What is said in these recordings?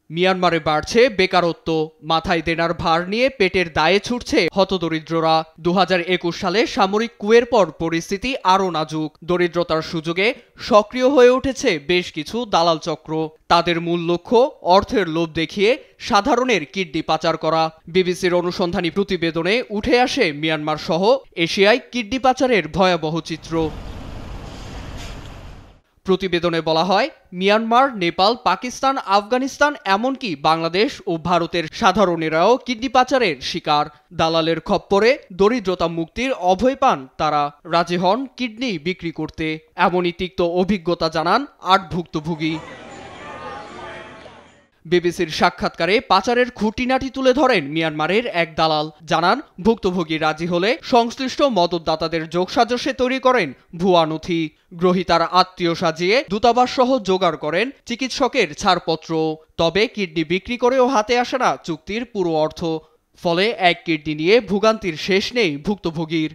মিয়ানমারে বাড়ছে বেকারত্ব, মাথায় দেনার ভার নিয়ে পেটের দায়ে ছুটছে হতদরিদ্ররা। 2021 সালে সামরিক কুয়ের পর পরিস্থিতি আরও নাজুক। দরিদ্রতার সুযোগে সক্রিয় হয়ে উঠেছে বেশ কিছু দালাল চক্র। তাদের মূল লক্ষ্য অর্থের লোভ দেখিয়ে সাধারণের কিডনি পাচার করা। বিবিসির অনুসন্ধানী প্রতিবেদনে উঠে আসে মিয়ানমার সহ এশিয়ায় কিডনি পাচারের ভয়াবহ চিত্র। প্রতিবেদনে বলা হয়, মিয়ানমার, নেপাল, পাকিস্তান, আফগানিস্তান এমনকি বাংলাদেশ ও ভারতের সাধারণেরাও কিডনি পাচারের শিকার। দালালের খপ্পরে দরিদ্রতা মুক্তির অভয় পান তারা, রাজি হন কিডনি বিক্রি করতে। এমনই তিক্ত অভিজ্ঞতা জানান ৮ ভুক্তভোগী। বিবিসির সাক্ষাৎকারে পাচারের খুঁটিনাটি তুলে ধরেন মিয়ানমারের এক দালাল। জানান, ভুক্তভোগী রাজি হলে সংশ্লিষ্ট মদতদাতাদের যোগসাজশে তৈরি করেন ভুয়া নথি। গ্রহীতার আত্মীয় সাজিয়ে দূতাবাস সহ জোগাড় করেন চিকিৎসকের ছাড়পত্র। তবে কিডনি বিক্রি করেও হাতে আসে না চুক্তির পুরো অর্থ। ফলে এক কিডনি নিয়ে ভোগান্তির শেষ নেই ভুক্তভোগীর।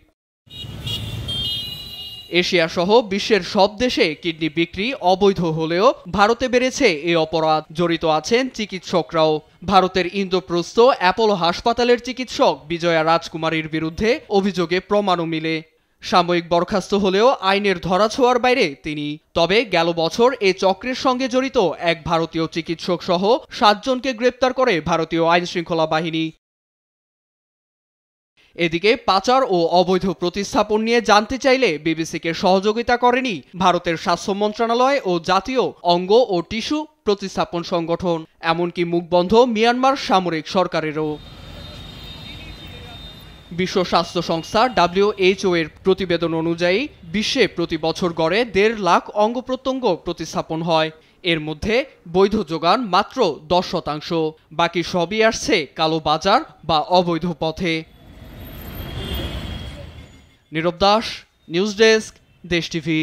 এশিয়া সহ বিশ্বের সব দেশে কিডনি বিক্রি অবৈধ হলেও ভারতে বেড়েছে এই অপরাধ। জড়িত আছেন চিকিৎসকরাও। ভারতের ইন্দ্রপ্রস্থ অ্যাপোলো হাসপাতালের চিকিৎসক বিজয়া রাজকুমারীর বিরুদ্ধে অভিযোগে প্রমাণও মিলে। সাময়িক বরখাস্ত হলেও আইনের ধরাছোঁয়ার বাইরে তিনি। তবে গেল বছর এ চক্রের সঙ্গে জড়িত এক ভারতীয় চিকিৎসক সহ ৭ জনকে গ্রেপ্তার করে ভারতীয় আইনশৃঙ্খলা বাহিনী। এদিকে পাচার ও অবৈধ প্রতিস্থাপন নিয়ে জানতে চাইলে বিবিসিকে সহযোগিতা করেনি ভারতের স্বাস্থ্য মন্ত্রণালয় ও জাতীয় অঙ্গ ও টিস্যু প্রতিস্থাপন সংগঠন, এমনকি মুখবন্ধ মিয়ানমার সামরিক সরকারেরও। বিশ্ব স্বাস্থ্য সংস্থা WHO এর প্রতিবেদন অনুযায়ী বিশ্বে প্রতি বছর গড়ে ১.৫ লাখ অঙ্গ প্রত্যঙ্গ প্রতিস্থাপন হয়। এর মধ্যে বৈধ যোগান মাত্র 10%, বাকি সবই আসছে কালো বাজার বা অবৈধ পথে। নীরব দাস, নিউজ ডেস্ক, দেশ টিভি।